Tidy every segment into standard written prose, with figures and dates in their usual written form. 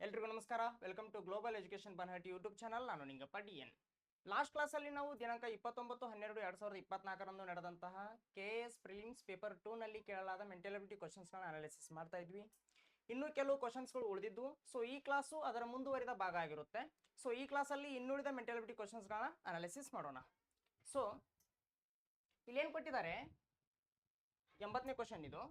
ಎಲ್ರಿಗೂ ನಮಸ್ಕಾರ. Welcome to global education Banahatti YouTube channel. ನಾನು ನಿಂಗಪ್ಪ ಡಿ.ಎನ್. ಲಾಸ್ಟ್ ಕ್ಲಾಸಲ್ಲಿ ನಾವು ದಿನಾಂಕ 29/12/2024 ನಡೆದಂತಹ KS ಪ್ರಿಲಿಮ್ಸ್ ಪೇಪರ್ 2 ನಲ್ಲಿ ಕೇಳಲಾದ ಮೆಂಟಲಿಟಿ ಕ್ವಶನ್ಸ್ಗಳನ್ನ ಅನಾಲಿಸಿಸ್ ಮಾಡ್ತಾ ಇದ್ವಿ. ಇನ್ನೂ ಕೆಲವು ಕ್ವಶನ್ಸ್ಗಳು ಉಳಿದಿದ್ದು. ಸೊ ಈ ಕ್ಲಾಸು ಅದರ ಮುಂದುವರಿದ ಭಾಗ ಆಗಿರುತ್ತೆ. ಸೊ ಈ ಕ್ಲಾಸಲ್ಲಿ ಇನ್ನುಳಿದ ಮೆಂಟಲಿಟಿ ಕ್ವಶನ್ಸ್ಗಳನ್ನ ಅನಾಲಿಸಿಸ್ ಮಾಡೋಣ. ಸೊ ಇಲ್ಲೇನು ಕೊಟ್ಟಿದ್ದಾರೆ, 80ನೇ ಕ್ವಶನ್ ಇದು.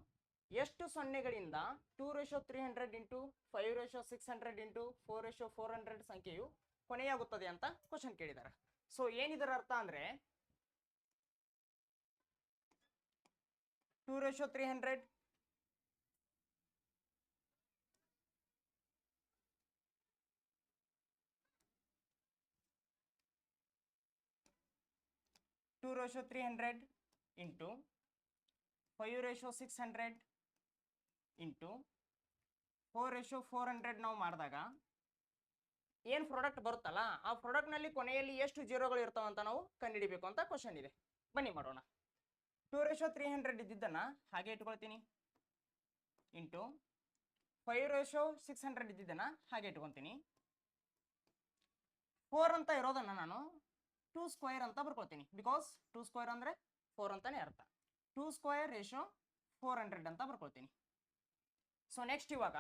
ಎಷ್ಟು ಸೊನ್ನೆಗಳಿಂದ 2:300 ಇಂಟು 5:600 ಇಂಟು 4:400 ಸಂಖ್ಯೆಯು ಕೊನೆಯಾಗುತ್ತದೆ ಅಂತ ಕ್ವಶನ್ ಕೇಳಿದ್ದಾರೆ. ಸೊ ಏನಿದರ ಅರ್ಥ ಅಂದ್ರೆ 2:300 2:300 ಇಂಟು 5:600 ಇಂಟು 4:400 ನಾವು ಮಾಡಿದಾಗ ಏನು ಪ್ರಾಡಕ್ಟ್ ಬರುತ್ತಲ್ಲ, ಆ ಪ್ರಾಡಕ್ಟ್ನಲ್ಲಿ ಕೊನೆಯಲ್ಲಿ ಎಷ್ಟು ಜೀರೋಗಳು ಇರ್ತಾವಂತ ನಾವು ಕಂಡುಹಿಡಿಬೇಕು ಅಂತ ಕ್ವಶನ್ ಇದೆ. ಬನ್ನಿ ಮಾಡೋಣ. 2:300 ಇದ್ದಿದ್ದನ್ನು ಹಾಗೆ ಇಟ್ಕೊಳ್ತೀನಿ, ಇಂಟು 5:600 ಇದ್ದಿದ್ದನ್ನು ಹಾಗೆ ಇಟ್ಕೊತೀನಿ. 4 ಅಂತ ಇರೋದನ್ನು ನಾನು 2 ಸ್ಕ್ವೇರ್ ಅಂತ ಬರ್ಕೊಳ್ತೀನಿ. ಬಿಕಾಸ್ 2 ಸ್ಕ್ವೇರ್ ಅಂದರೆ 4 ಅಂತಾನೆ ಅರ್ಥ. 2 ಸ್ಕ್ವೇರ್ ರೇಷೋ 400 ಅಂತ ಬರ್ಕೊಳ್ತೀನಿ. ಸೊ ನೆಕ್ಸ್ಟ್ ಇವಾಗ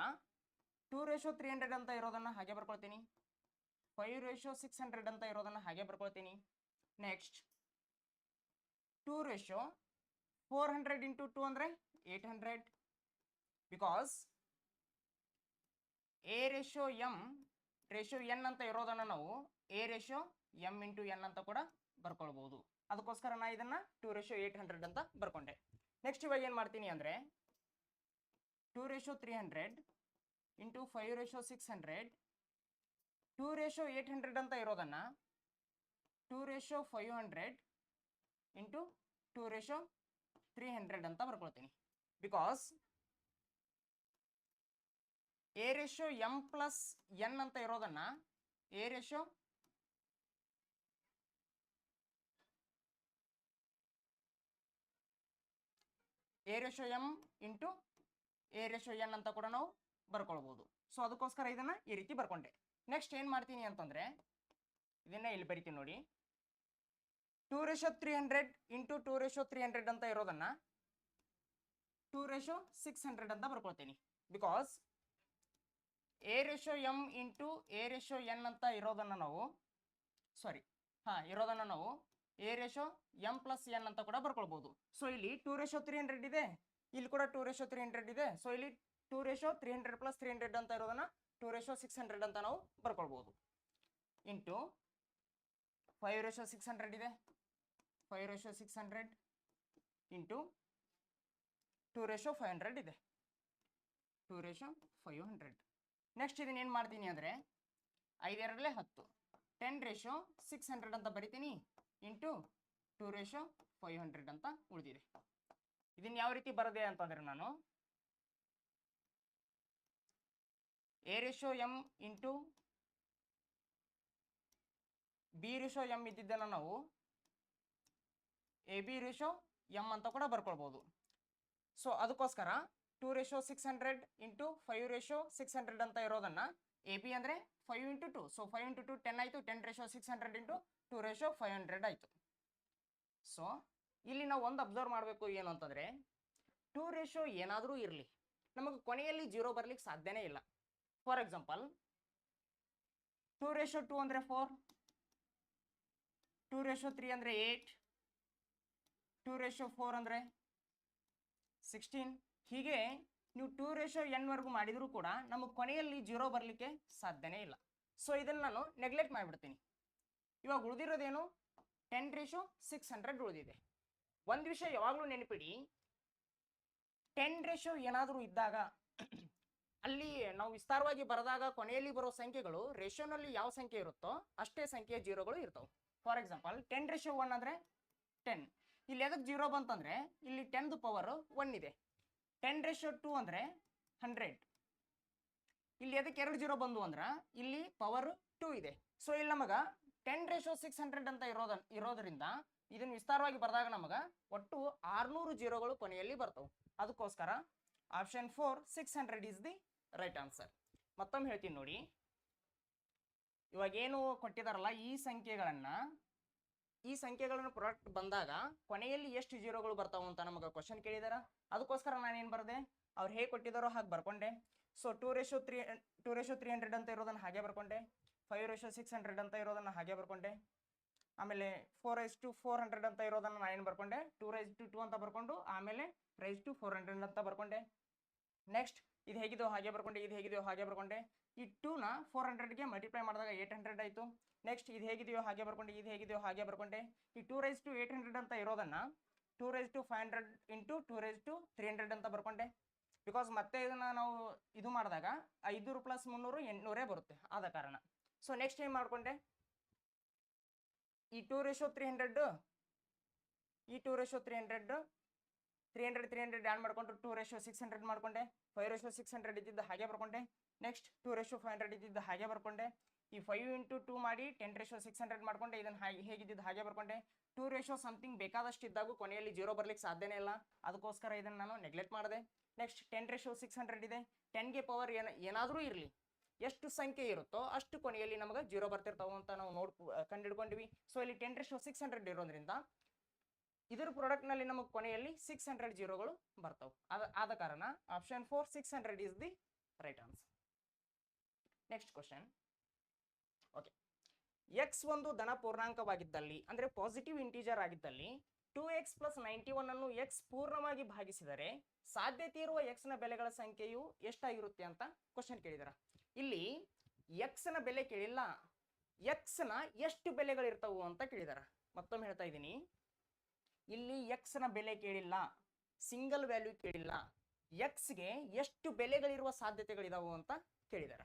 2:300 ಅಂತ ಇರೋದನ್ನು ಹಾಗೆ ಬರ್ಕೊಳ್ತೀನಿ. 5:600 ಅಂತ ಇರೋದನ್ನು ಹಾಗೆ ಬರ್ಕೊಳ್ತೀನಿ. ನೆಕ್ಸ್ಟ್ 2:400 ಇಂಟು 2 ಅಂದರೆ 800. ಬಿಕಾಸ್ A:M ಅಂತ ಇರೋದನ್ನು ನಾವು A:M ಇಂಟು N ಅಂತ ಕೂಡ ಬರ್ಕೊಳ್ಬಹುದು. ಅದಕ್ಕೋಸ್ಕರ ನಾ ಇದನ್ನ 2:800 ಅಂತ ಬರ್ಕೊಂಡೆ. ನೆಕ್ಸ್ಟ್ ಇವಾಗ ಏನು ಮಾಡ್ತೀನಿ ಅಂದರೆ 2:300 ಇಂಟು 5:600 2:800 ಅಂತ ಇರೋದನ್ನು 2:500 ಇಂಟು 2:300 ಅಂತ ಬರ್ಕೊಳ್ತೀನಿ. ಬಿಕಾಸ್ A:M ಪ್ಲಸ್ N ಅಂತ ಇರೋದನ್ನು A:M ಇಂಟು A:N ಅಂತ ಕೂಡ ನಾವು ಬರ್ಕೊಳ್ಬಹುದು. ಸೊ ಅದಕ್ಕೋಸ್ಕರ ಇದನ್ನ ಈ ರೀತಿ ಬರ್ಕೊಂಡೆ. ನೆಕ್ಸ್ಟ್ ಏನು ಮಾಡ್ತೀನಿ ಅಂತಂದ್ರೆ ಇದನ್ನ ಇಲ್ಲಿ ಬರಿತೀನಿ ನೋಡಿ. 2:300 ಇಂಟು 2:300 ಅಂತ ಇರೋದನ್ನ 2:600 ಅಂತ ಬರ್ಕೊಳ್ತೀನಿ. ಬಿಕಾಸ್ A:M ಇಂಟು A:N ಅಂತ ಇರೋದನ್ನ ನಾವು A:M ಪ್ಲಸ್ N ಅಂತ ಕೂಡ ಬರ್ಕೊಳ್ಬಹುದು. ಸೊ ಇಲ್ಲಿ 2:300 ಇದೆ, ಇಲ್ಲಿ ಕೂಡ 2:300 ಇದೆ. ಸೊ ಇಲ್ಲಿ 2:300 ಪ್ಲಸ್ 300 ಅಂತ ಇರೋದನ್ನ 2:600 ಅಂತ ನಾವು ಬರ್ಕೊಳ್ಬಹುದು. ಇಂಟು 5:600 ಇದೆ, 5:600 ಇಂಟು 2:500 ಇದೆ, 2:500. ನೆಕ್ಸ್ಟ್ ಇದನ್ನ ಏನು ಮಾಡ್ತೀನಿ ಅಂದರೆ 5 10:600 ಅಂತ ಬರಿತೀನಿ, ಇಂಟು 2:500 ಅಂತ ಉಳಿದಿದೆ. ಇದನ್ನ ಯಾವ ರೀತಿ ಬರದೆ ಅಂತಂದ್ರೆ ನಾನು A:M ಇಂಟು B:M ಇದ್ದಿದ್ದನ್ನು ನಾವು AB:M ಅಂತ ಕೂಡ ಬರ್ಕೊಳ್ಬಹುದು. ಸೊ ಅದಕ್ಕೋಸ್ಕರ 2:600 ಇಂಟು 5:600 ಅಂತ ಇರೋದನ್ನ AB ಅಂದರೆ 5 ಇಂಟು 2. ಸೊ 5 ಇಂಟು 2 10 ಆಯಿತು. 10:600 ಇಂಟು 2:500 ಆಯಿತು. ಸೊ ಇಲ್ಲಿ ನಾವು ಒಂದು ಅಬ್ಸರ್ವ್ ಮಾಡಬೇಕು ಏನು ಅಂತಂದರೆ 2 ಏನಾದರೂ ಇರಲಿ, ನಮಗೆ ಕೊನೆಯಲ್ಲಿ 0 ಬರ್ಲಿಕ್ಕೆ ಸಾಧ್ಯನೇ ಇಲ್ಲ. ಫಾರ್ ಎಕ್ಸಾಂಪಲ್ 2:2 ಅಂದರೆ 4, 2:3 ಅಂದರೆ 8, 2:4 ಅಂದರೆ 16. ಹೀಗೆ ನೀವು 2:N ವರೆಗೂ ಮಾಡಿದರೂ ಕೂಡ ನಮಗೆ ಕೊನೆಯಲ್ಲಿ 0 ಬರಲಿಕ್ಕೆ ಸಾಧ್ಯನೇ ಇಲ್ಲ. ಸೊ ಇದನ್ನು ನಾನು ನೆಗ್ಲೆಕ್ಟ್ ಮಾಡಿಬಿಡ್ತೀನಿ. ಇವಾಗ ಉಳಿದಿರೋದೇನು 10:600 ಉಳಿದಿದೆ. ಒಂದು ವಿಷಯ ಯಾವಾಗಲೂ ನೆನಪಿಡಿ, 10 ಏನಾದರೂ ಇದ್ದಾಗ ಅಲ್ಲಿ ನಾವು ವಿಸ್ತಾರವಾಗಿ ಬರೆದಾಗ ಕೊನೆಯಲ್ಲಿ ಬರೋ ಸಂಖ್ಯೆಗಳು ರೇಷಿಯೋನಲ್ಲಿ ಯಾವ ಸಂಖ್ಯೆ ಇರುತ್ತೋ ಅಷ್ಟೇ ಸಂಖ್ಯೆಯ ಜೀರೋಗಳು ಇರ್ತವೆ. ಫಾರ್ ಎಕ್ಸಾಂಪಲ್ 10:1 ಅಂದರೆ 10. ಇಲ್ಲಿ ಎದಕ್ಕೆ 0 ಬಂತಂದರೆ ಇಲ್ಲಿ 10th ಪವರ್ 1 ಇದೆ. 10:2 ಅಂದರೆ 100. ಇಲ್ಲಿ ಎದಕ್ಕೆ 2 0 ಬಂದು ಅಂದ್ರೆ ಇಲ್ಲಿ ಪವರ್ 2 ಇದೆ. ಸೊ ಇಲ್ಲಿ ನಮಗೆ 10:600 ಅಂತ ಇರೋದ್ರಿಂದ ಇದನ್ನು ವಿಸ್ತಾರವಾಗಿ ಬರೆದಾಗ ನಮಗೆ ಒಟ್ಟು 600 ಜೀರೋಗಳು ಕೊನೆಯಲ್ಲಿ ಬರ್ತವೆ. ಅದಕ್ಕೋಸ್ಕರ option 4 600 is the right answer. ಮತ್ತೊಮ್ಮೆ ಹೇಳ್ತೀನಿ ನೋಡಿ. ಇವಾಗ ಏನು ಕೊಟ್ಟಿದಾರಲ್ಲ ಈ ಸಂಖ್ಯೆಗಳನ್ನು ಪ್ರಾಡಕ್ಟ್ ಬಂದಾಗ ಕೊನೆಯಲ್ಲಿ ಎಷ್ಟು ಜೀರೋಗಳು ಬರ್ತಾವ ಅಂತ ನಮಗೆ ಕ್ವಶನ್ ಕೇಳಿದಾರ. ಅದಕ್ಕೋಸ್ಕರ ನಾನೇನು ಬರ್ದೆ, ಅವ್ರು ಹೇಗೆ ಕೊಟ್ಟಿದಾರೋ ಹಾಗೆ ಬರ್ಕೊಂಡೆ. ಸೊ 2:300 ಅಂತ ಇರೋದನ್ನ ಹಾಗೆ ಬರ್ಕೊಂಡೆ. 5:600 ಅಂತ ಇರೋದನ್ನ ಹಾಗೆ ಬರ್ಕೊಂಡೆ. ಆಮೇಲೆ 4:400 ಅಂತ ಇರೋದನ್ನ ನಾನು ಬರ್ಕೊಂಡೆ. 2:2 ಅಂತ ಬರ್ಕೊಂಡು ಆಮೇಲೆ 400 ಅಂತ ಬರ್ಕೊಂಡೆ. ನೆಕ್ಸ್ಟ್ ಇದು ಹೇಗಿದೆಯೋ ಹಾಗೆ ಬರ್ಕೊಂಡೆ, ಇದು ಹೇಗಿದೆಯೋ ಹಾಗೆ ಬರ್ಕೊಂಡೆ. ಈ 2ನ 400ಗೆ ಮಲ್ಟಿಪ್ಲೈ ಮಾಡಿದಾಗ 800 ಆಯಿತು. ನೆಕ್ಸ್ಟ್ ಇದು ಹೇಗಿದೆಯೋ ಹಾಗೆ ಬರ್ಕೊಂಡೆ, ಇದು ಹೇಗಿದೆಯೋ ಹಾಗೆ ಬರ್ಕೊಂಡೆ. ಈ 2:800 ಅಂತ ಇರೋದನ್ನ 2:500 ಇಂಟು 2:300 ಅಂತ ಬರ್ಕೊಂಡೆ. ಬಿಕಾಸ್ ಮತ್ತೆ ಇದನ್ನ ನಾವು ಇದು ಮಾಡಿದಾಗ 500 + 300 800 ಬರುತ್ತೆ, ಆದ ಕಾರಣ. ಸೊ ನೆಕ್ಸ್ಟ್ ಏನು ಮಾಡ್ಕೊಂಡೆ, ಈ 2:300 300 ಆ್ಯಡ್ ಮಾಡ್ಕೊಂಡು 2:600 ಮಾಡ್ಕೊಂಡೆ. 5:600 ಇದ್ದಿದ್ದು ಹಾಗೆ ಬರ್ಕೊಂಡೆ. ನೆಕ್ಸ್ಟ್ 2:500 ಇದ್ದಿದ್ದು ಹಾಗೆ ಬರ್ಕೊಂಡೆ. ಈ 5 ಇಂಟು 2 ಮಾಡಿ 10:600 ಮಾಡ್ಕೊಂಡೆ. ಇದನ್ನು ಹೇಗಿದ್ದಿದ್ದು ಹಾಗೆ ಬರ್ಕೊಂಡೆ. 2 ಸಮಥಿಂಗ್ ಬೇಕಾದಷ್ಟು ಇದ್ದಾಗ ಕೊನೆಯಲ್ಲಿ 0 ಬರ್ಲಿಕ್ಕೆ ಸಾಧ್ಯನೇ ಇಲ್ಲ, ಅದಕ್ಕೋಸ್ಕರ ಇದನ್ನು ನಾನು ನೆಗ್ಲೆಕ್ಟ್ ಮಾಡಿದೆ. ನೆಕ್ಸ್ಟ್ 10:600 ಇದೆ. 10ಗೆ ಪವರ್ ಏನಾದರೂ ಇರಲಿ, ಎಷ್ಟು ಸಂಖ್ಯೆ ಇರುತ್ತೋ ಅಷ್ಟು ಕೊನೆಯಲ್ಲಿ ನಮಗೆ 0 ಬರ್ತಿರ್ತಾವೆ ಅಂತ ನಾವು ಕಂಡುಹಿಡ್ಕೊಂಡಿವಿ. ಸೊ ಇಲ್ಲಿ 10:600 ಇರೋದ್ರಿಂದ ಇದರ ಪ್ರಾಡಕ್ಟ್ನಲ್ಲಿ ನಮಗೆ ಕೊನೆಯಲ್ಲಿ 600 ಜೀರೋಗಳು ಬರ್ತಾವೆ. ಆದ ಕಾರಣ option 4 600 is the right answer. Next question. Okay, X ಒಂದು ಧನ ಪೂರ್ಣಾಂಕವಾಗಿದ್ದಲ್ಲಿ ಅಂದರೆ ಪಾಸಿಟಿವ್ ಇಂಟೀಜರ್ ಆಗಿದ್ದಲ್ಲಿ 2x + 91 ಅನ್ನು ಎಕ್ಸ್ ಪೂರ್ಣವಾಗಿ ಭಾಗಿಸಿದರೆ ಸಾಧ್ಯತೆ ಇರುವ ಎಕ್ಸ್ನ ಬೆಲೆಗಳ ಸಂಖ್ಯೆಯು ಎಷ್ಟಾಗಿರುತ್ತೆ ಅಂತ ಕ್ವಶನ್ ಕೇಳಿದಾರ. ಇಲ್ಲಿ ಎಕ್ಸ್ನ ಬೆಲೆ ಕೇಳಿಲ್ಲ, ಎಕ್ಸ್ನ ಎಷ್ಟು ಬೆಲೆಗಳಿರ್ತಾವು ಅಂತ ಕೇಳಿದಾರ. ಮತ್ತೊಮ್ಮೆ ಹೇಳ್ತಾ ಇದ್ದೀನಿ, ಇಲ್ಲಿ ಎಕ್ಸ್ನ ಬೆಲೆ ಕೇಳಿಲ್ಲ, ಸಿಂಗಲ್ ವ್ಯಾಲ್ಯೂ ಕೇಳಿಲ್ಲ, ಎಕ್ಸ್ಗೆ ಎಷ್ಟು ಬೆಲೆಗಳಿರುವ ಸಾಧ್ಯತೆಗಳಿದಾವು ಅಂತ ಕೇಳಿದಾರ.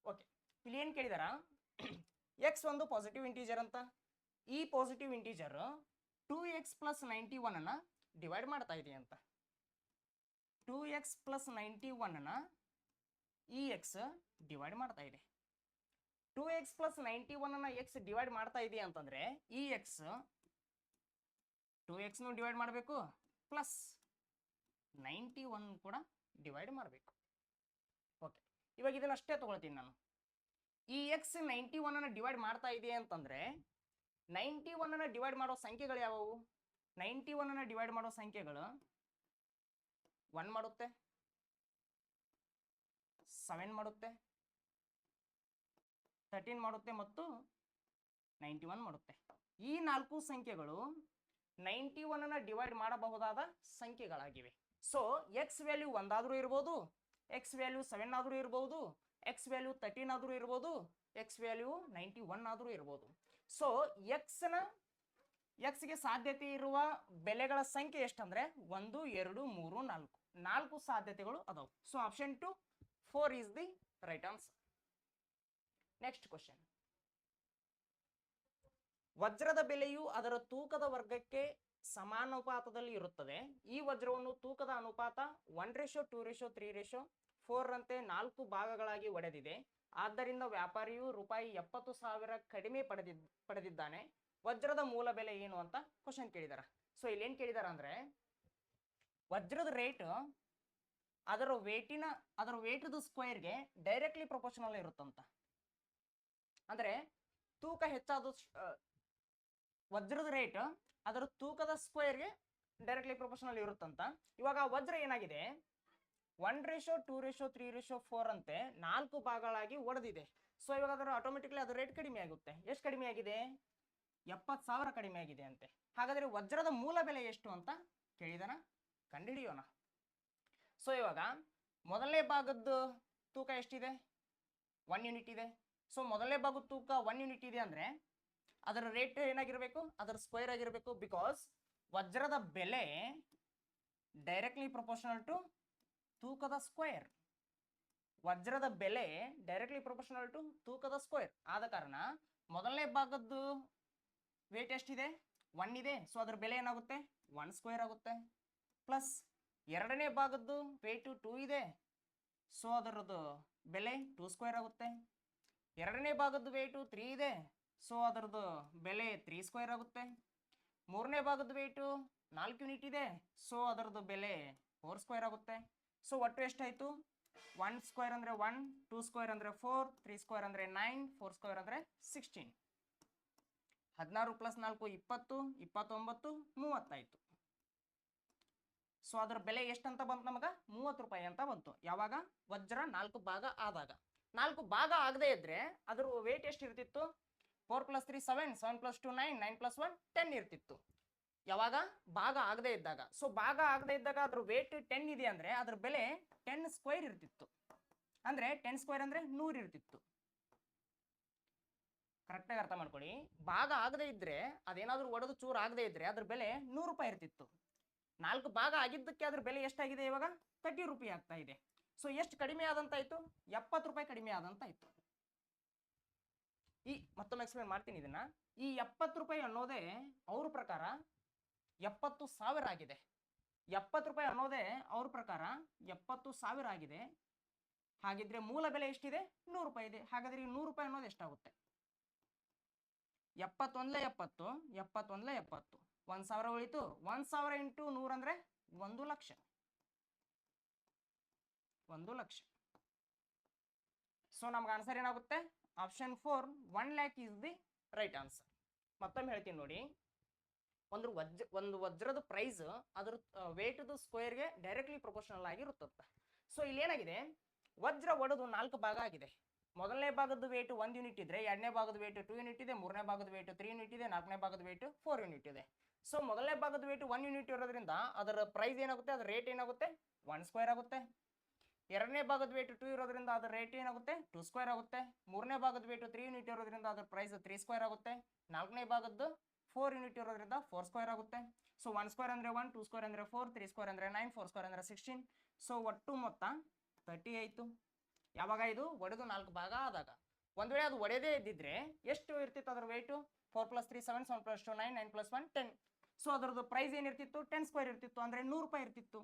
ಓಕೆ, ಇಲ್ಲಿ ಏನು ಕೇಳಿದಾರ, ಎಕ್ಸ್ ಒಂದು ಪಾಸಿಟಿವ್ ಇಂಟೀಜರ್ ಅಂತ. ಈ ಪಾಸಿಟಿವ್ ಇಂಟೀಜರ್ 2x + 91 ಅನ್ನ ಡಿವೈಡ್ ಮಾಡ್ತಾ ಇದೆ ಅಂತ. 2x + 91 ಅನ್ನ ಈ ಎಕ್ಸ್ ಡಿವೈಡ್ ಮಾಡ್ತಾ ಇದೆ. 2x + 91 ಅನ್ನ ಎಕ್ಸ್ ಡಿವೈಡ್ ಮಾಡ್ತಾ ಇದೆ ಅಂತಂದ್ರೆ ಈ ಎಕ್ಸ್ 2x ಡಿವೈಡ್ ಮಾಡಬೇಕು ಪ್ಲಸ್ 91 ಕೂಡ ಡಿವೈಡ್ ಮಾಡಬೇಕು. ಓಕೆ, ಇವಾಗ ಇದನ್ನ ಅಷ್ಟೇ ತಗೊಳ್ತೀನಿ ನಾನು. ಈ ಎಕ್ಸ್ 91 ಅನ್ನ ಡಿವೈಡ್ ಮಾಡ್ತಾ ಇದೆ ಅಂತಂದ್ರೆ 91 ಅನ್ನ ಡಿವೈಡ್ ಮಾಡೋ ಸಂಖ್ಯೆಗಳು ಯಾವುವು? 91 ಅನ್ನ ಡಿವೈಡ್ ಮಾಡೋ ಸಂಖ್ಯೆಗಳು 1 ಮಾಡುತ್ತೆ, 7 ಮಾಡುತ್ತೆ, 13 ಮಾಡುತ್ತೆ ಮತ್ತು 91 ಮಾಡುತ್ತೆ. ಈ 4 ಸಂಖ್ಯೆಗಳು 91 ಅನ್ನ ಡಿವೈಡ್ ಮಾಡಬಹುದಾದ ಸಂಖ್ಯೆಗಳಾಗಿವೆ. ಸೊ ಎಕ್ಸ್ ವ್ಯಾಲ್ಯೂ 1 ಆದರೂ ಇರ್ಬೋದು, ಎಕ್ಸ್ ವ್ಯಾಲ್ಯೂ 7 ಆದರೂ ಇರ್ಬೋದು, ಎಕ್ಸ್ ವ್ಯಾಲ್ಯೂ 13 ಆದರೂ ಇರ್ಬೋದು, ಎಕ್ಸ್ ವ್ಯಾಲ್ಯೂ 91 ಆದರೂ ಇರ್ಬೋದು. ಸೊ ಎಕ್ಸ್ಗೆ ಸಾಧ್ಯತೆ ಇರುವ ಬೆಲೆಗಳ ಸಂಖ್ಯೆ ಎಷ್ಟಂದ್ರೆ 1 2 3 4 ಸಾಧ್ಯತೆಗಳು ಅದಾವು. So option 2 4 is the right answer. Next question. ವಜ್ರದ ಬೆಲೆಯು ಅದರ ತೂಕದ ವರ್ಗಕ್ಕೆ ಸಮಾನುಪಾತದಲ್ಲಿ ಇರುತ್ತದೆ. ಈ ವಜ್ರವನ್ನು ತೂಕದ ಅನುಪಾತ 1:2:3:4 ರಂತೆ 4 ಭಾಗಗಳಾಗಿ ಒಡೆದಿದೆ. ಆದ್ದರಿಂದ ವ್ಯಾಪಾರಿಯು ರೂಪಾಯಿ 70,000 ಕಡಿಮೆ ಪಡೆದಿದ್ದಾನೆ. ವಜ್ರದ ಮೂಲ ಬೆಲೆ ಏನು ಅಂತ ಕ್ವಶನ್ ಕೇಳಿದಾರ. ಸೊ ಇಲ್ಲಿ ಏನ್ ಕೇಳಿದಾರ ಅಂದ್ರೆ ವಜ್ರದ ರೇಟ್ ಅದರ ವೇಟದ ಸ್ಕ್ವೇರ್ಗೆ ಡೈರೆಕ್ಟ್ಲಿ ಪ್ರಪೋರ್ಷನಲ್ ಇರುತ್ತಂತ. ಅಂದ್ರೆ ತೂಕ ಹೆಚ್ಚಾದ ವಜ್ರದ ರೇಟ್ ಅದರ ತೂಕದ ಸ್ಕ್ವೇರ್ಗೆ ಡೈರೆಕ್ಟ್ಲಿ ಪ್ರಪೋರ್ಷನಲ್ ಇರುತ್ತಂತ. ಇವಾಗ ವಜ್ರ ಏನಾಗಿದೆ 1:2:3:4 ಅಂತೆ 4 ಭಾಗಗಳಾಗಿ ಒಡೆದಿದೆ. ಸೊ ಇವಾಗ ಅದರ ಆಟೋಮೆಟಿಕ್ಲಿ ಅದರ ರೇಟ್ ಕಡಿಮೆ ಆಗುತ್ತೆ. ಎಷ್ಟು ಕಡಿಮೆ ಆಗಿದೆ? 70,000 ಕಡಿಮೆ ಆಗಿದೆ ಅಂತೆ. ಹಾಗಾದ್ರೆ ವಜ್ರದ ಮೂಲ ಬೆಲೆ ಎಷ್ಟು ಅಂತ ಕೇಳಿದಾನ, ಕಂಡುಹಿಡಿಯೋಣ. ಸೊ ಇವಾಗ ಮೊದಲನೇ ಭಾಗದ ತೂಕ ಎಷ್ಟಿದೆ? 1 ಯೂನಿಟ್ ಇದೆ. ಸೊ ಮೊದಲನೇ ಭಾಗದ ತೂಕ 1 ಯೂನಿಟ್ ಇದೆ ಅಂದ್ರೆ ಅದರ ರೇಟ್ ಏನಾಗಿರ್ಬೇಕು? ಅದರ ಸ್ಕ್ವೇರ್ ಆಗಿರ್ಬೇಕು. ಬಿಕಾಸ್ ವಜ್ರದ ಬೆಲೆ ಡೈರೆಕ್ಟ್ಲಿ ಪ್ರಪೋರ್ಷನಲ್ ಟು ತೂಕದ ಸ್ಕ್ವೇರ್. ವಜ್ರದ ಬೆಲೆ ಡೈರೆಕ್ಟ್ಲಿ ಪ್ರಪೋರ್ಷನಲ್ ಟು ತೂಕದ ಸ್ಕ್ವೇರ್ ಆದ ಕಾರಣ ಮೊದಲನೇ ಭಾಗದ್ದು ವೇಟ್ ಎಷ್ಟಿದೆ? 1 ಇದೆ. ಸೊ ಅದರ ಬೆಲೆ ಏನಾಗುತ್ತೆ? 1² ಆಗುತ್ತೆ. ಪ್ಲಸ್ ಎರಡನೇ ಭಾಗದ್ದು ವೇಟು 2 ಇದೆ. ಸೊ ಅದರದ್ದು ಬೆಲೆ 2² ಆಗುತ್ತೆ. ಎರಡನೇ ಭಾಗದ್ದು ವೇಟು 3 ಇದೆ. ಸೊ ಅದರದ್ದು ಬೆಲೆ 3² ಆಗುತ್ತೆ. ಮೂರನೇ ಭಾಗದ ವೇಟು 4 ಯೂನಿಟ್ ಇದೆ. ಸೊ ಅದರದ್ದು ಬೆಲೆ 4² ಆಗುತ್ತೆ. ಸೊ ಒಟ್ಟು ಎಷ್ಟಾಯಿತು? 1 ಸ್ಕ್ವೇರ್ ಅಂದರೆ 1, 2 ಸ್ಕ್ವೇರ್ ಅಂದರೆ 4, 3 ಸ್ಕ್ವೇರ್ ಅಂದರೆ 9, 4 ಸ್ಕ್ವೇರ್ ಅಂದರೆ 16. 16 ಪ್ಲಸ್ 4 20, 29 30 ಆಯಿತು. ಸೊ ಅದರ ಬೆಲೆ ಎಷ್ಟಂತ ಬಂತು ನಮಗೆ? 30 ರೂಪಾಯಿ ಅಂತ ಬಂತು. ಯಾವಾಗ? ವಜ್ರ 4 ಭಾಗ ಆದಾಗ. 4 ಭಾಗ ಆಗದೆ ಇದ್ರೆ ಅದ್ರ ವೇಟ್ ಎಷ್ಟು ಇರ್ತಿತ್ತು? 4 + 3 7, 7 + 2 9, 9 + 1 10 ಇರ್ತಿತ್ತು. ಯಾವಾಗ? ಭಾಗ ಆಗದೆ ಇದ್ದಾಗ. ಸೊ ಭಾಗ ಆಗದೆ ಇದ್ದಾಗ ಅದ್ರ ವೇಟ್ 10 ಇದೆ ಅಂದ್ರೆ ಅದ್ರ ಬೆಲೆ 10 ಸ್ಕ್ವೇರ್ ಇರ್ತಿತ್ತು. ಅಂದ್ರೆ 10 ಸ್ಕ್ವೇರ್ ಅಂದ್ರೆ 100 ಇರ್ತಿತ್ತು. ಕರೆಕ್ಟಾಗಿ ಅರ್ಥ ಮಾಡ್ಕೊಳ್ಳಿ. ಭಾಗ ಆಗದೆ ಇದ್ರೆ ಅದೇನಾದ್ರೂ ಒಡೆದು ಚೂರು ಆಗದೆ ಇದ್ರೆ ಅದ್ರ ಬೆಲೆ 100 ರೂಪಾಯಿ ಇರ್ತಿತ್ತು. 4 ಭಾಗ ಆಗಿದ್ದಕ್ಕೆ ಅದ್ರ ಬೆಲೆ ಎಷ್ಟಾಗಿದೆ ಇವಾಗ? 30 ರೂಪಾಯಿ ಆಗ್ತಾ ಇದೆ. ಸೊ ಎಷ್ಟು ಕಡಿಮೆ ಆದಂತಾಯ್ತು? 70 ರೂಪಾಯಿ ಕಡಿಮೆ ಆದಂತಾಯ್ತು. ಮತ್ತೊಮ್ಮೆ ಎಕ್ಸ್ಪ್ಲೇನ್ ಮಾಡ್ತೀನಿ ಇದನ್ನ. ಈ 70 ರೂಪಾಯಿ ಅನ್ನೋದೇ ಅವ್ರ ಪ್ರಕಾರ 70,000 ಆಗಿದೆ. 70 ರೂಪಾಯಿ ಅನ್ನೋದೇ ಅವ್ರ ಪ್ರಕಾರ 70,000 ಆಗಿದೆ. ಹಾಗಿದ್ರೆ ಮೂಲ ಬೆಲೆ ಎಷ್ಟಿದೆ? 100 ರೂಪಾಯಿ ಇದೆ. ಹಾಗಾದ್ರೆ ಈ 100 ರೂಪಾಯಿ ಅನ್ನೋದು ಎಷ್ಟಾಗುತ್ತೆ? 71 70, 71 70, 1000 ಉಳಿತು. 1000 ಇಂಟು 100 ಅಂದ್ರೆ 1 ಲಕ್ಷ. 1 ಲಕ್ಷ. ಸೊ ನಮ್ಗೆ ಆನ್ಸರ್ ಏನಾಗುತ್ತೆ? Option 4 1 lakh is the right answer. ಮತ್ತೊಮ್ಮೆ ಹೇಳ್ತೀನಿ ನೋಡಿ. ಒಂದು ವಜ್ರದ ಪ್ರೈಸ್ ಅದ್ರ ವೇಟ್ದು ಸ್ಕ್ವೇರ್ಗೆ ಡೈರೆಕ್ಟ್ಲಿ ಪ್ರೊಪೋರ್ಷನಲ್ ಆಗಿರುತ್ತದೆ. ಸೊ ಇಲ್ಲಿ ಏನಾಗಿದೆ? ವಜ್ರ ಒಡೆದು 4 ಭಾಗ ಆಗಿದೆ. ಮೊದಲನೇ ಭಾಗದ ವೇಟ್ 1 ಯೂನಿಟ್ ಇದ್ರೆ ಎರಡನೇ ಭಾಗದ ವೇಟ್ 2 ಯೂನಿಟ್ ಇದೆ, ಮೂರನೇ ಭಾಗದ ವೇಟ್ 3 ಯೂನಿಟ್ ಇದೆ, ನಾಲ್ಕನೇ ಭಾಗದ ವೇಟ್ 4 ಯೂನಿಟ್ ಇದೆ. ಸೊ ಮೊದಲನೇ ಭಾಗದ ವೇಟ್ 1 ಯೂನಿಟ್ ಇರೋದ್ರಿಂದ ಅದರ ಪ್ರೈಸ್ ಏನಾಗುತ್ತೆ? ಅದರ ರೇಟ್ ಏನಾಗುತ್ತೆ? 1 ಸ್ಕ್ವೇರ್ ಆಗುತ್ತೆ. ಎರಡನೇ ಭಾಗದ ವೇಟ್ 2 ಇರೋದ್ರಿಂದ ಅದರ ರೇಟ್ ಏನಾಗುತ್ತೆ? 2 ಸ್ಕ್ವೇರ್ ಆಗುತ್ತೆ. ಮೂರನೇ ಭಾಗದ ವೇಟ್ 3 ಯೂನಿಟ್ ಇರೋದ್ರಿಂದ ಅದರ ಪ್ರೈಸ್ 3 ಸ್ಕ್ವೇರ್ ಆಗುತ್ತೆ. ನಾಲ್ಕನೇ ಭಾಗದ್ದು 4 ಯೂನಿಟ್ ಇರೋದ್ರಿಂದ 4 ಸ್ಕ್ವೇರ್ ಆಗುತ್ತೆ. ಸೊ 1 ಸ್ಕ್ವೇರ್ ಅಂದ್ರೆ 1, 2 ಸ್ಕ್ವೇರ್ ಅಂದ್ರೆ 4, 3 ಸ್ಕ್ವೇರ್ ಅಂದ್ರೆ 9, 4 ಸ್ಕ್ವೇರ್ ಅಂದ್ರೆ 16. ಸೊ ಒಟ್ಟು ಮೊತ್ತ 30 ಆಯಿತು. ಯಾವಾಗ? ಇದು ಒಡೆದು 4 ಭಾಗ ಆದಾಗ. ಒಂದು ವೇಳೆ ಅದು ಒಡೆದೇ ಇದ್ದಿದ್ರೆ ಎಷ್ಟು ಇರ್ತಿತ್ತು ಅದರ ವೇಟು? 4 + 3 7, 7 + 2 9, 9 + 1 10. ಸೊ ಅದರದ್ದು ಪ್ರೈಸ್ ಏನಿರ್ತಿತ್ತು? 10 ಸ್ಕ್ವೇರ್ ಇರ್ತಿತ್ತು. ಅಂದ್ರೆ 100 ರೂಪಾಯಿ ಇರ್ತಿತ್ತು.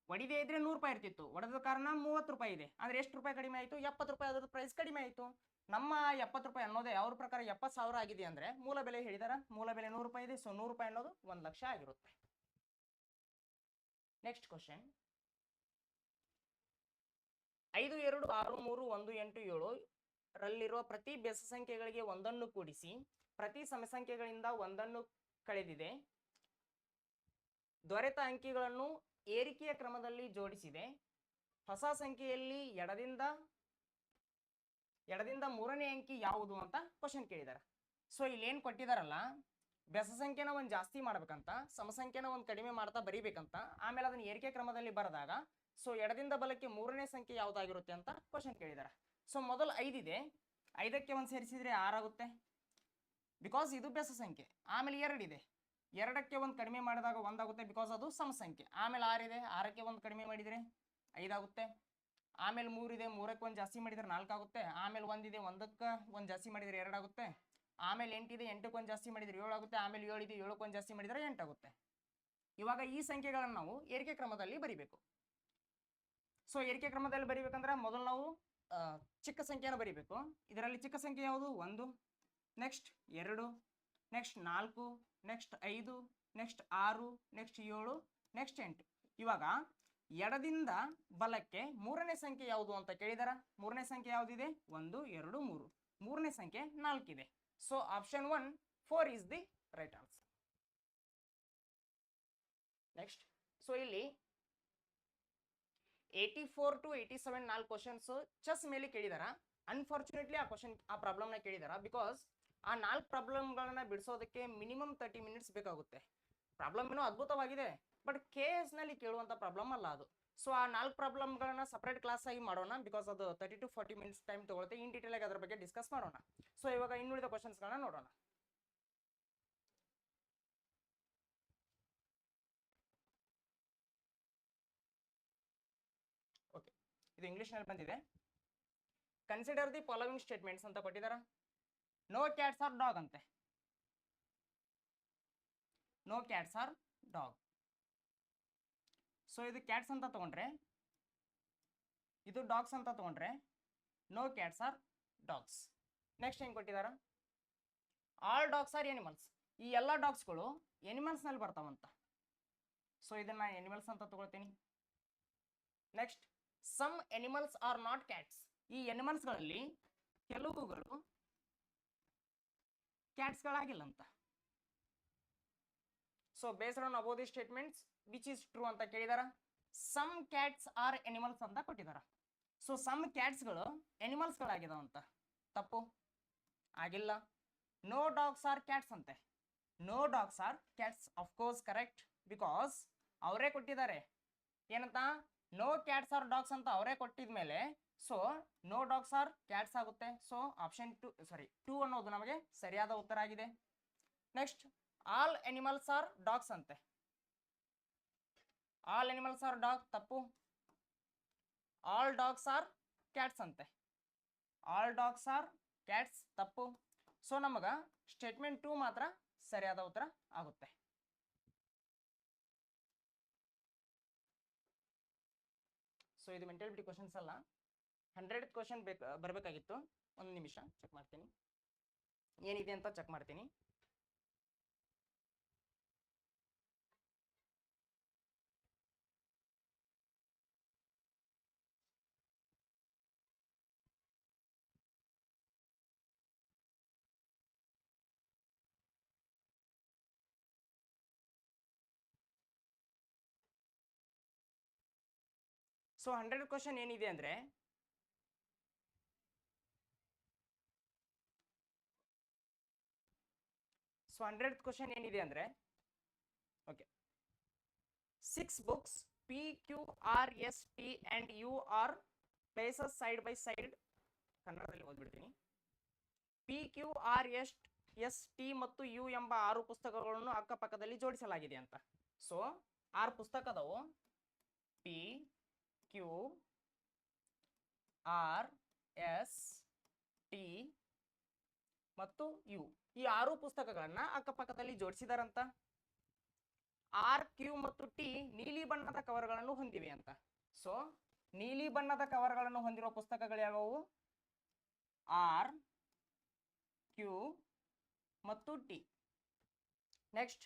ಒಡಿದೇ ಇದ್ರೆ 100 ರೂಪಾಯಿ ಇರ್ತಿತ್ತು. ಒಡೆದ ಕಾರಣ 30 ರೂಪಾಯಿ ಇದೆ. ಅಂದ್ರೆ ಎಷ್ಟು ರೂಪಾಯಿ ಕಡಿಮೆ ಆಯಿತು? 70 ರೂಪಾಯಿ ಅದ್ರದ್ದು ಪ್ರೈಸ್ ಕಡಿಮೆ ಆಯಿತು. ನಮ್ಮ 70 ರೂಪಾಯಿ ಅನ್ನೋದೇ ಅವ್ರ ಪ್ರಕಾರ 70,000 ಆಗಿದೆ ಅಂದ್ರೆ ಮೂಲ ಬೆಲೆ ಹೇಳಿದಾರ. ಮೂಲ ಬೆಲೆ 100 ರೂಪಾಯಿ ಇದೆ. ಸೊ 100 ರೂಪಾಯಿ ಅನ್ನೋದು 1 ಲಕ್ಷ ಆಗಿರುತ್ತೆ. Next question. 5 2 6 3 1 8 7 ರಲ್ಲಿರುವ ಪ್ರತಿ ಬೆಸ ಸಂಖ್ಯೆಗಳಿಗೆ ಒಂದನ್ನು ಕೂಡಿಸಿ ಪ್ರತಿ ಸಮ ಸಂಖ್ಯೆಗಳಿಂದ ಒಂದನ್ನು ಕಳೆದಿದೆ. ದೊರೆತ ಅಂಕಿಗಳನ್ನು ಏರಿಕೆಯ ಕ್ರಮದಲ್ಲಿ ಜೋಡಿಸಿದೆ. ಹೊಸ ಸಂಖ್ಯೆಯಲ್ಲಿ ಎಡದಿಂದ ಮೂರನೇ ಅಂಕಿ ಯಾವುದು ಅಂತ ಕ್ವಶನ್ ಕೇಳಿದಾರೆ. ಸೊ ಇಲ್ಲಿ ಏನ್ ಕೊಟ್ಟಿದಾರಲ್ಲ, ಬೆಸ ಸಂಖ್ಯೆನ ಒಂದು ಜಾಸ್ತಿ ಮಾಡ್ಬೇಕಂತ, ಸಮ ಸಂಖ್ಯೆನ ಒಂದು ಕಡಿಮೆ ಮಾಡ್ತಾ ಬರೀಬೇಕಂತ, ಆಮೇಲೆ ಅದನ್ನ ಏರಿಕೆ ಕ್ರಮದಲ್ಲಿ ಬರೆದಾಗ ಸೊ ಎಡದಿಂದ ಬಲಕ್ಕೆ ಮೂರನೇ ಸಂಖ್ಯೆ ಯಾವ್ದಾಗಿರುತ್ತೆ ಅಂತ ಕ್ವಶನ್ ಕೇಳಿದಾರೆ. ಸೊ ಮೊದಲು 5 ಇದೆ, 5ಕ್ಕೆ 1 ಸೇರಿಸಿದ್ರೆ 6 ಆಗುತ್ತೆ ಬಿಕಾಸ್ ಇದು ಬೆಸ ಸಂಖ್ಯೆ. ಆಮೇಲೆ 2 ಇದೆ, 2ಕ್ಕೆ 1 ಕಡಿಮೆ ಮಾಡಿದಾಗ 1 ಆಗುತ್ತೆ ಬಿಕಾಸ್ ಅದು ಸಮ ಸಂಖ್ಯೆ. ಆಮೇಲೆ 6 ಇದೆ, 6ಕ್ಕೆ 1 ಕಡಿಮೆ ಮಾಡಿದರೆ 5 ಆಗುತ್ತೆ. ಆಮೇಲೆ 3 ಇದೆ, 3ಕ್ಕೆ 1 ಜಾಸ್ತಿ ಮಾಡಿದರೆ 4 ಆಗುತ್ತೆ. ಆಮೇಲೆ 1 ಇದೆ, 1ಕ್ಕೆ 1 ಜಾಸ್ತಿ ಮಾಡಿದರೆ 2 ಆಗುತ್ತೆ. ಆಮೇಲೆ 8 ಇದೆ, 8ಕ್ಕೆ 1 ಜಾಸ್ತಿ ಮಾಡಿದರೆ 7 ಆಗುತ್ತೆ. ಆಮೇಲೆ 7 ಇದೆ, 7ಕ್ಕೆ 1 ಜಾಸ್ತಿ ಮಾಡಿದರೆ 8 ಆಗುತ್ತೆ. ಇವಾಗ ಈ ಸಂಖ್ಯೆಗಳನ್ನು ನಾವು ಏರಿಕೆ ಕ್ರಮದಲ್ಲಿ ಬರಿಬೇಕು. ಸೊ ಏರಿಕೆ ಕ್ರಮದಲ್ಲಿ ಬರಿಬೇಕಂದ್ರೆ ಮೊದಲು ನಾವು ಚಿಕ್ಕ ಸಂಖ್ಯೆಯನ್ನು ಬರಿಬೇಕು. ಇದರಲ್ಲಿ ಚಿಕ್ಕ ಸಂಖ್ಯೆ ಯಾವುದು? 1, next 2, next 4, next 5, next 6, next 7, next 8. ಇವಾಗ ಎಡದಿಂದ ಬಲಕ್ಕೆ ಮೂರನೇ ಸಂಖ್ಯೆ ಯಾವುದು ಅಂತ ಕೇಳಿದಾರ. ಮೂರನೇ ಸಂಖ್ಯೆ ಯಾವುದಿದೆ? 1 2 3. ಮೂರನೇ ಸಂಖ್ಯೆ 4 ಇದೆ. So option 1 4 is the right answer. Next. So ಇಲ್ಲಿ 84 to 87 4 ಕ್ವಶನ್ಸ್ ಚೆಸ್ ಮೇಲೆ ಕೇಳಿದಾರ. ಅನ್ಫಾರ್ಚುನೇಟ್ಲಿ ಆ ಪ್ರಾಬ್ಲಮ್ನ ಕೇಳಿದಾರ ಬಿಕಾಸ್ ಆ 4 ಪ್ರಾಬ್ಲಮ್ಗಳನ್ನ ಬಿಡಿಸೋದಕ್ಕೆ ಮಿನಿಮಮ್ 30 ಮಿನಿಟ್ಸ್ ಬೇಕಾಗುತ್ತೆ. ಪ್ರಾಬ್ಲಮ್ ಏನೋ ಅದ್ಭುತವಾಗಿದೆ, ಬಟ್ KS ನಲ್ಲಿ ಕೇಳುವಂತ ಪ್ರಾಬ್ಲಮ್ ಅಲ್ಲ ಅದು. ಸೊ ಆ 4 ಪ್ರಾಬ್ಲಮ್ಗಳನ್ನ ಸಪರೇಟ್ ಕ್ಲಾಸ್ ಆಗಿ ಮಾಡೋಣ ಬಿಕಾಸ್ ಅದು 30 to 40 ಮಿನಿಟ್ಸ್ ಟೈಮ್ ತಗೊಳುತ್ತೆ. ಇನ್ ಡೀಟೇಲ್ ಆಗಿ ಅದ್ರ ಬಗ್ಗೆ ಡಿಸ್ಕಸ್ ಮಾಡೋಣ. ಸೊ ಇವಾಗ ಇನ್ನುಳಿದ ಕ್ವಶನ್ಸ್ಗಳನ್ನ ನೋಡೋಣ. ಓಕೆ, ಇದು ಇಂಗ್ಲಿಷ್ ನಲ್ಲಿ ಬಂದಿದೆ. ಕನ್ಸಿಡರ್ ದಿ ಫಾಲೋವಿಂಗ್ ಸ್ಟೇಟ್ಮೆಂಟ್ಸ್ ಅಂತ ಕೊಟ್ಟಿದಾರ. ನೋ ಕ್ಯಾಟ್ಸ್ ಆರ್ ಡಾಗ್ ಅಂತೆ. No cats are dog. So ಇದು ಕ್ಯಾಟ್ಸ್ ಅಂತ ತಗೊಂಡ್ರೆ, ಇದು ಡಾಗ್ಸ್ ಅಂತ ತಗೊಂಡ್ರೆ no cats are dogs. Next ಏನ್ ಕೊಟ್ಟಿದಾರ? All dogs are animals. ಈ ಎಲ್ಲ ಡಾಗ್ಸ್ಗಳು ಎನಿಮಲ್ಸ್ ನಲ್ಲಿ ಬರ್ತಾವಂತ. ಸೊ ಇದನ್ನ ಎನಿಮಲ್ಸ್ ಅಂತ ತಗೊಳ್ತೀನಿ. Next some animals are not cats. ಈ ಎನಿಮಲ್ಸ್ಗಳಲ್ಲಿ ಕೆಲವುಗಳು ಕ್ಯಾಟ್ಸ್ಗಳಾಗಿಲ್ಲ ಅಂತ. So based on above the statements which is true ಅಂತ ಕೇಳಿದಾರ. ಸಮ್ ಕ್ಯಾಟ್ಸ್ ಆರ್ ಎನಿಮಲ್ಸ್ ಅಂತ ಕೊಟ್ಟಿದಾರ. ಸೊ ಸಮ್ ಕ್ಯಾಟ್ಸ್ಗಳು ಎನಿಮಲ್ಸ್ಗಳಾಗಿದಾವ ಅಂತ. ತಪ್ಪು ಆಗಿಲ್ಲ. ನೋ ಡಾಗ್ಸ್ ಆರ್ ಕ್ಯಾಟ್ಸ್ ಅಂತೆ. No dogs are cats of course correct, because ಅವರೇ ಕೊಟ್ಟಿದ್ದಾರೆ. ಏನಂತ? ನೋ ಕ್ಯಾಟ್ಸ್ ಆರ್ ಡಾಗ್ಸ್ ಅಂತ ಅವರೇ ಕೊಟ್ಟಿದ್ಮೇಲೆ so no dogs are cats ಆಗುತ್ತೆ. ಸೊ ಆಪ್ಷನ್ 2 ಅನ್ನೋದು ನಮಗೆ ಸರಿಯಾದ ಉತ್ತರ ಆಗಿದೆ. Next, all animals are dogs ಅಂತೆ. ಆಲ್ ಎನಿಮಲ್ಸ್ ಆರ್ ಡಾಗ್ ತಪ್ಪು. ಆಲ್ ಡಾಗ್ಸ್ ಆರ್ ಕ್ಯಾಟ್ಸ್ ಅಂತೆ. ಆಲ್ ಡಾಗ್ಸ್ ಆರ್ ಕ್ಯಾಟ್ಸ್ ತಪ್ಪು. ಸೊ ನಮಗ ಸ್ಟೇಟ್ಮೆಂಟ್ 2 ಮಾತ್ರ ಸರಿಯಾದ ಉತ್ತರ ಆಗುತ್ತೆ. ಸೊ ಇದು ಮೆಂಟಾಲಿಟಿ ಕ್ವಶನ್ಸ್ ಅಲ್ಲ, 100 ಕ್ವಶನ್ ಬರಬೇಕಾಗಿತ್ತು. ಒಂದು ನಿಮಿಷ ಚೆಕ್ ಮಾಡ್ತೀನಿ ಏನಿದೆ ಅಂತ ಚೆಕ್ ಮಾಡ್ತೀನಿ. ಸೊ 100 ಕ್ವಶನ್ ಏನಿದೆ ಅಂದ್ರೆ ಸೊ 100th ಕ್ವಶನ್ ಏನಿದೆ ಅಂದ್ರೆ okay 6 books PQRST and UR places side by side. ಕನ್ನಡದಲ್ಲಿ ಓದ್ಬಿಡ್ತೀನಿ. PQRST ಮತ್ತು U ಎಂಬ 6 ಪುಸ್ತಕಗಳನ್ನು ಅಕ್ಕಪಕ್ಕದಲ್ಲಿ ಜೋಡಿಸಲಾಗಿದೆ ಅಂತ. ಸೊ 6 ಪುಸ್ತಕದವು PQRST ಮತ್ತು U ಈ 6 ಪುಸ್ತಕಗಳನ್ನ ಅಕ್ಕಪಕ್ಕದಲ್ಲಿ ಜೋಡಿಸಿದಾರಂತ. RQ ಮತ್ತು T ನೀಲಿ ಬಣ್ಣದ ಕವರ್ಗಳನ್ನು ಹೊಂದಿವೆ ಅಂತ. ಸೊ ನೀಲಿ ಬಣ್ಣದ ಕವರ್ಗಳನ್ನು ಹೊಂದಿರುವ ಪುಸ್ತಕಗಳು ಯಾವುವು? RQ ಮತ್ತು T. ನೆಕ್ಸ್ಟ್,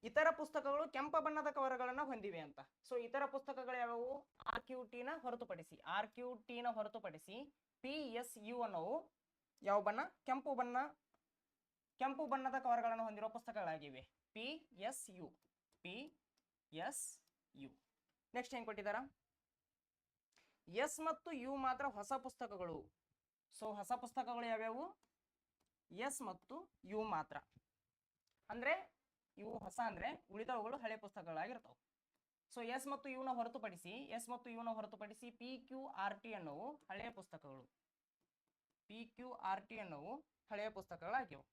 ಇತರ ಪುಸ್ತಕಗಳು ಕೆಂಪು ಬಣ್ಣದ ಕವರ್ಗಳನ್ನು ಹೊಂದಿವೆ ಅಂತ. ಸೊ ಇತರ ಪುಸ್ತಕಗಳು ಯಾವುವು? RQT ನ ಹೊರತುಪಡಿಸಿ PSU ಅನ್ನೋವು ಯಾವ ಬಣ್ಣ? ಕೆಂಪು ಬಣ್ಣದ ಕವರ್ಗಳನ್ನು ಹೊಂದಿರುವ ಪುಸ್ತಕಗಳಾಗಿವೆ. PSU. ನೆಕ್ಸ್ಟ್ ಏನ್ ಕೊಟ್ಟಿದಾರ? S ಮತ್ತು U ಮಾತ್ರ ಹೊಸ ಪುಸ್ತಕಗಳು. ಸೊ ಹೊಸ ಪುಸ್ತಕಗಳು ಯಾವ್ಯಾವು? S ಮತ್ತು U ಮಾತ್ರ. ಅಂದ್ರೆ ಇವು ಹೊಸ ಅಂದ್ರೆ ಉಳಿದವುಗಳು ಹಳೆ ಪುಸ್ತಕಗಳಾಗಿರ್ತಾವ. ಸೊ S ಮತ್ತು U ನ ಹೊರತುಪಡಿಸಿ PQRT ಅನ್ನೋವು ಹಳೆಯ ಪುಸ್ತಕಗಳು. PQRT ಅನ್ನೋವು ಹಳೆಯ ಪುಸ್ತಕಗಳಾಗಿವೆ.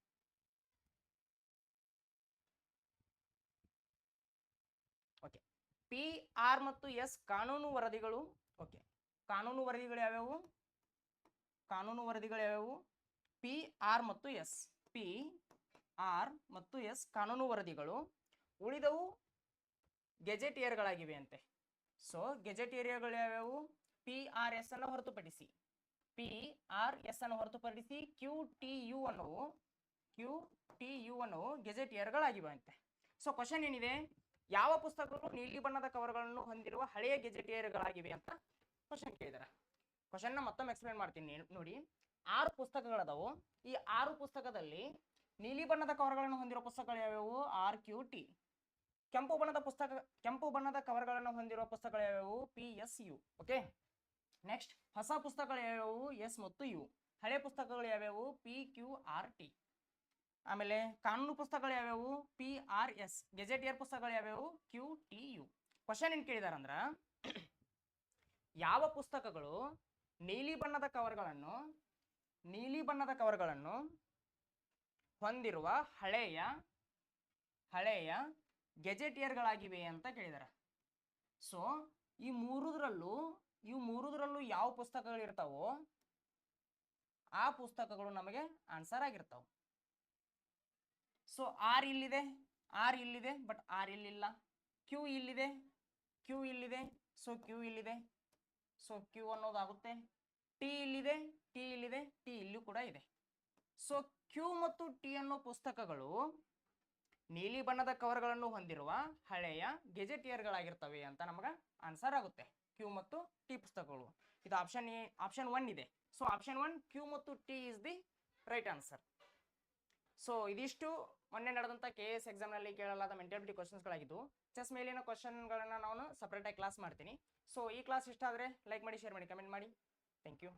ಓಕೆ. PR ಮತ್ತು S ಕಾನೂನು ವರದಿಗಳು. ಓಕೆ, ಕಾನೂನು ವರದಿಗಳು ಯಾವ್ಯಾವು? PR ಮತ್ತು S ಕಾನೂನು ವರದಿಗಳು. ಉಳಿದವು ಗೆಜೆಟಿಯರ್ಗಳಾಗಿವೆ ಅಂತೆ. ಸೊ ಗೆಜೆಟಿಯರ್ಗಳು ಯಾವ್ಯಾವು? PRS ಅನ್ನು ಹೊರತುಪಡಿಸಿ QTU ಅನ್ನೋವು ಗೆಜೆಟಿಯರ್ಗಳಾಗಿವೆ ಅಂತೆ. ಸೊ ಕ್ವಶನ್ ಏನಿದೆ? ಯಾವ ಪುಸ್ತಕಗಳು ನೀಲಿ ಬಣ್ಣದ ಕವರ್ಗಳನ್ನು ಹೊಂದಿರುವ ಹಳೆಯ ಗೆಜೆಟಿಯರ್ಗಳಾಗಿವೆ ಅಂತ ಕ್ವಶನ್ ಕೇಳಿದಾರೆ. ಕ್ವಶನ್ ನ ಮತ್ತೊಮ್ಮೆ ಎಕ್ಸ್ಪ್ಲೇನ್ ಮಾಡ್ತೀನಿ ನೋಡಿ. 6 ಪುಸ್ತಕಗಳದಾವು. ಈ 6 ಪುಸ್ತಕದಲ್ಲಿ ನೀಲಿ ಬಣ್ಣದ ಕವರ್ಗಳನ್ನು ಹೊಂದಿರುವ ಪುಸ್ತಕಗಳು ಯಾವ್ಯಾವು? RQT. ಕೆಂಪು ಬಣ್ಣದ ಕವರ್ಗಳನ್ನು ಹೊಂದಿರುವ ಪುಸ್ತಕಗಳು ಯಾವ್ಯಾವು? PSU. ಓಕೆ. ನೆಕ್ಸ್ಟ್, ಹೊಸ ಪುಸ್ತಕಗಳು ಯಾವ್ಯಾವು? S ಮತ್ತು U. ಹಳೆ ಪುಸ್ತಕಗಳು ಯಾವ್ಯಾವು? PQRT. ಆಮೇಲೆ ಕಾನೂನು ಪುಸ್ತಕಗಳು ಯಾವ್ಯಾವು? PRS. ಗೆಜೆಟಿಯರ್ ಪುಸ್ತಕಗಳು ಯಾವ್ಯಾವು? QTU. ಕ್ವಶನ್ ಏನ್ ಕೇಳಿದಾರಂದ್ರ ಯಾವ ಪುಸ್ತಕಗಳು ನೀಲಿ ಬಣ್ಣದ ಕವರ್ಗಳನ್ನು ಹೊಂದಿರುವ ಹಳೆಯ ಗೆಜೆಟಿಯರ್ಗಳಾಗಿವೆ ಅಂತ ಕೇಳಿದಾರೆ. ಸೊ ಈ ಮೂರುದ್ರಲ್ಲೂ ಯಾವ ಪುಸ್ತಕಗಳು ಇರ್ತಾವೋ ಆ ಪುಸ್ತಕಗಳು ನಮಗೆ ಆನ್ಸರ್ ಆಗಿರ್ತಾವ. ಸೊ R ಇಲ್ಲಿದೆ, ಬಟ್ R ಇಲ್ಲಿಲ್ಲ. Q ಇಲ್ಲಿದೆ, ಸೊ Q ಇಲ್ಲಿದೆ, ಸೊ Q ಅನ್ನೋದಾಗುತ್ತೆ. T ಇಲ್ಲಿದೆ, T ಇಲ್ಲೂ ಕೂಡ ಇದೆ. ಸೊ Q ಮತ್ತು T ಅನ್ನೋ ಪುಸ್ತಕಗಳು ನೀಲಿ ಬಣ್ಣದ ಕವರ್ಗಳನ್ನು ಹೊಂದಿರುವ ಹಳೆಯ ಗೆಜೆಟಿಯರ್ಗಳಾಗಿರ್ತವೆ ಅಂತ ನಮಗ ಆನ್ಸರ್ ಆಗುತ್ತೆ. ಕ್ಯೂ ಮತ್ತು ಟಿ ಪುಸ್ತಕಗಳು. ಇದು ಆಪ್ಷನ್ 1 ಇದೆ. ಸೊ ಆಪ್ಷನ್ 1 ಕ್ಯೂ ಮತ್ತು T is the right answer. So ಇದಿಷ್ಟು ಮೊನ್ನೆ ನಡೆದಂಥ KS ಎಕ್ಸಾಮ್ನಲ್ಲಿ ಕೇಳಲಾದ ಮೆಂಟಾಲಿಟಿ ಕ್ವಶನ್ಸ್ಗಳಾಗಿದ್ದು. ಚೆಸ್ ಮೇಲಿನ ಕ್ವಶನ್ಗಳನ್ನು ನಾನು ಸಪ್ರೇಟಾಗಿ ಕ್ಲಾಸ್ ಮಾಡ್ತೀನಿ. ಸೊ ಈ ಕ್ಲಾಸ್ ಇಷ್ಟ ಆದರೆ ಲೈಕ್ ಮಾಡಿ, ಶೇರ್ ಮಾಡಿ, ಕಮೆಂಟ್ ಮಾಡಿ. Thank you.